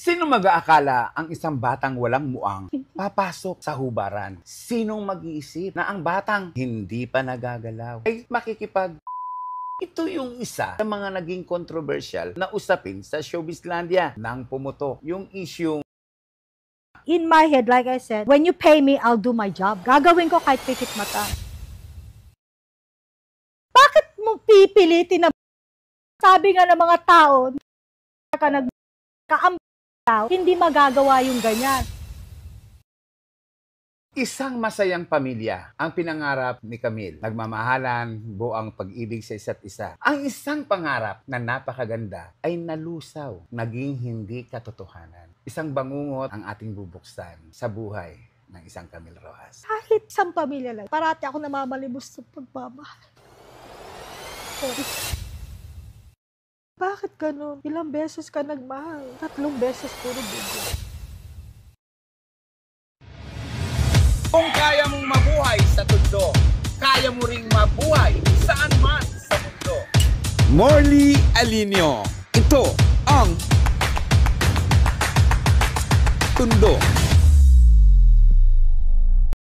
Sino mag-aakala ang isang batang walang muang papasok sa hubaran? Sinong mag-iisip na ang batang hindi pa nagagalaw ay makikipag... Ito yung isa sa mga naging controversial na usapin sa Showbizlandia nang pumutok yung issue. In my head, like I said, when you pay me, I'll do my job. Gagawin ko kahit pikit mata. Bakit mo pipilitin na sabi nga ng mga tao hindi magagawa yung ganyan? Isang masayang pamilya ang pinangarap ni Camille. Nagmamahalan, buang pag-ibig sa isa't isa. Ang isang pangarap na napakaganda ay nalusaw, naging hindi katotohanan. Isang bangungot ang ating bubuksan sa buhay ng isang Camille Rojas. Kahit isang pamilya lang, parati ako namamalimos sa pagmamahal. Sorry. Bakit ganun? Ilang beses ka nagmahal? 3 beses puro bigla. Kung kaya mong mabuhay sa tundo, kaya mo ring mabuhay saan man sa mundo. Morley Alinio. Ito ang Tundo.